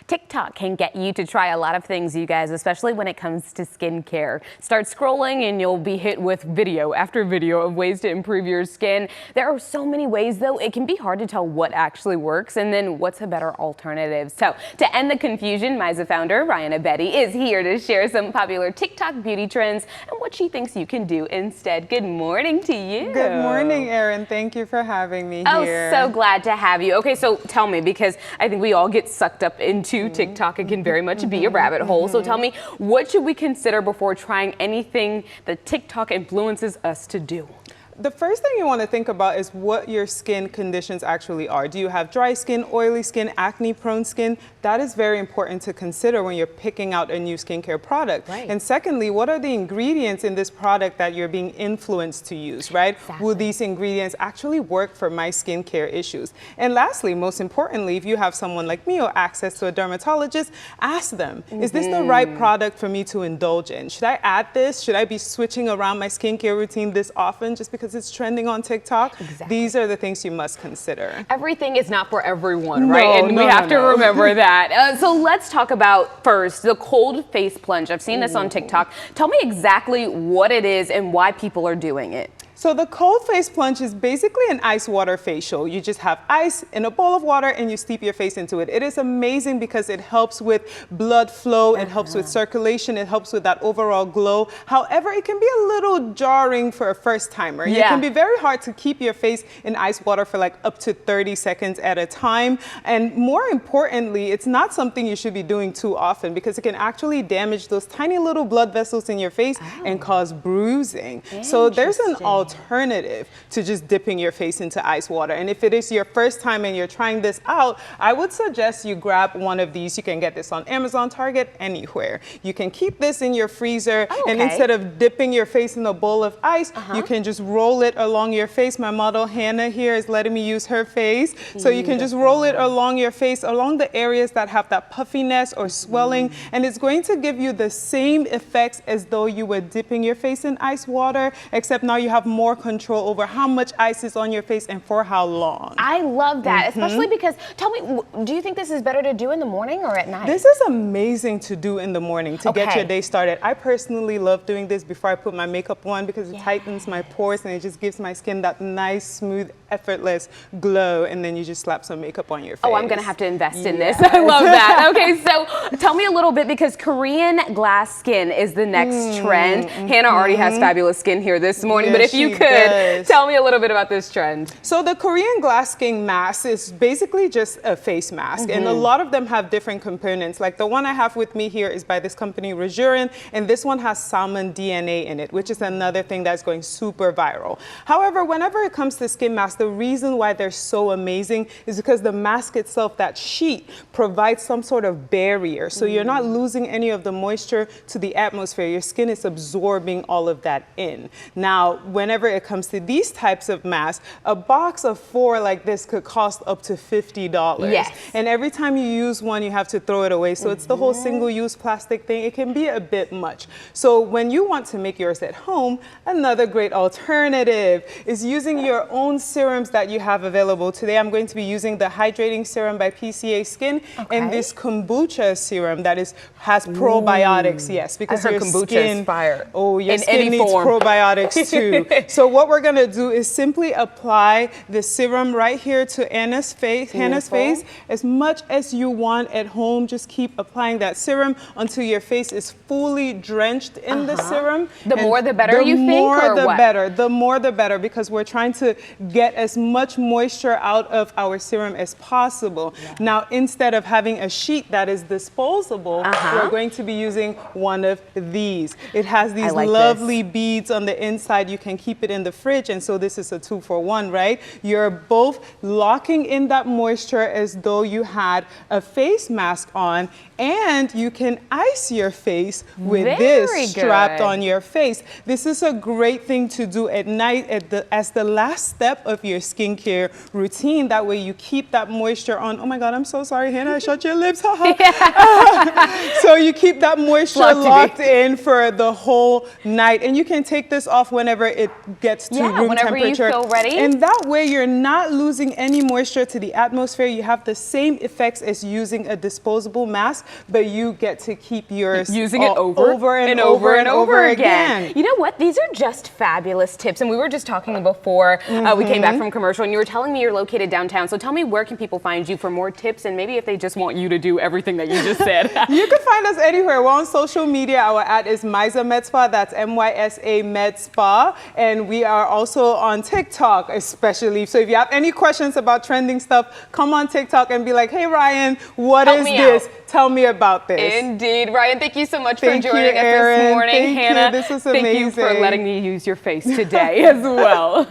TikTok can get you to try a lot of things, you guys, especially when it comes to skincare. Start scrolling and you'll be hit with video after video of ways to improve your skin. There are so many ways, though, it can be hard to tell what actually works and then what's a better alternative. So to end the confusion, Mizah founder Ryan Abedi is here to share some popular TikTok beauty trends and what she thinks you can do instead. Good morning to you. Good morning, Erin. Thank you for having me here. Oh, so glad to have you. Okay, so tell me, because I think we all get sucked up into TikTok. It can very much be a rabbit hole. So tell me, what should we consider before trying anything that TikTok influences us to do? The first thing you want to think about is what your skin conditions actually are. Do you have dry skin, oily skin, acne-prone skin? That is very important to consider when you're picking out a new skincare product. Right. And secondly, what are the ingredients in this product that you're being influenced to use, right? Exactly. Will these ingredients actually work for my skincare issues? And lastly, most importantly, if you have someone like me or access to a dermatologist, ask them, is this the right product for me to indulge in? Should I add this? Should I be switching around my skincare routine this often just because it's trending on TikTok? Exactly. These are the things you must consider. Everything is not for everyone, right? And we have to no. remember that. So let's talk about first the cold face plunge. I've seen this on TikTok. Tell me exactly what it is and why people are doing it. So the cold face plunge is basically an ice water facial. You just have ice in a bowl of water and you steep your face into it. It is amazing because it helps with blood flow, it helps with circulation, it helps with that overall glow. However, it can be a little jarring for a first timer. Yeah. It can be very hard to keep your face in ice water for like up to 30 seconds at a time. And more importantly, it's not something you should be doing too often because it can actually damage those tiny little blood vessels in your face and cause bruising. So there's an alternative to just dipping your face into ice water. And if it is your first time and you're trying this out, I would suggest you grab one of these. You can get this on Amazon, Target, anywhere. You can keep this in your freezer, and instead of dipping your face in a bowl of ice, you can just roll it along your face. My model Hannah here is letting me use her face. So you can just roll it along your face, along the areas that have that puffiness or swelling, and it's going to give you the same effects as though you were dipping your face in ice water, except now you have more control over how much ice is on your face and for how long. I love that, especially because, tell me, do you think this is better to do in the morning or at night? This is amazing to do in the morning to get your day started. I personally love doing this before I put my makeup on because it tightens my pores and it just gives my skin that nice, smooth, effortless glow, and then you just slap some makeup on your face. Oh, I'm gonna have to invest in this. I love that. Okay, so tell me a little bit, because Korean glass skin is the next trend. Hannah already has fabulous skin here this morning, but if you could tell me a little bit about this trend. So the Korean glass skin mask is basically just a face mask, and a lot of them have different components. Like the one I have with me here is by this company Rejurin, and this one has salmon DNA in it, which is another thing that's going super viral. However, whenever it comes to skin masks, the reason why they're so amazing is because the mask itself, that sheet, provides some sort of barrier. So you're not losing any of the moisture to the atmosphere. Your skin is absorbing all of that in. Now, whenever it comes to these types of masks, a box of 4 like this could cost up to $50. Yes. And every time you use one, you have to throw it away. So it's the whole single-use plastic thing. It can be a bit much. So when you want to make yours at home, another great alternative is using your own serums that you have available. Today, I'm going to be using the Hydrating Serum by PCA Skin and this kombucha serum that has probiotics. Yes, because your kombucha skin, is fire. Oh, your in skin any needs form. probiotics too. So what we're gonna do is simply apply the serum right here to Hannah's face as much as you want at home. Just keep applying that serum until your face is fully drenched in the serum. The more the better, you think, or The more the what? better. The more the better, because we're trying to get as much moisture out of our serum as possible. Now, instead of having a sheet that is disposable, we're going to be using one of these. It has these lovely beads on the inside. You can keep it in the fridge, and so this is a 2-for-1, right? You're both locking in that moisture as though you had a face mask on, and you can ice your face with this strapped on your face. This is a great thing to do at night as the last step of your skincare routine. That way you keep that moisture on. Oh my God, I'm so sorry, Hannah, I shut your lips. So you keep that moisture locked in for the whole night, and you can take this off whenever it gets to Yeah, room whenever you temperature. feel ready. And that way you're not losing any moisture to the atmosphere. You have the same effects as using a disposable mask, but you get to keep yours using it over and over again. You know what? These are just fabulous tips. And we were just talking before we came back from commercial, and you were telling me you're located downtown. So tell me, where can people find you for more tips, and maybe if they just want you to do everything that you just said? You can find us anywhere. We're on social media. Our ad is Mysa Med Spa. That's MYSA Med Spa. And we are also on TikTok, especially. So if you have any questions about trending stuff, come on TikTok and be like, hey, Ryan, what is this? Tell me about this. Indeed. Ryan, thank you so much for joining us Erin. this morning. Thank Hannah, you. This was amazing. Thank you for letting me use your face today as well.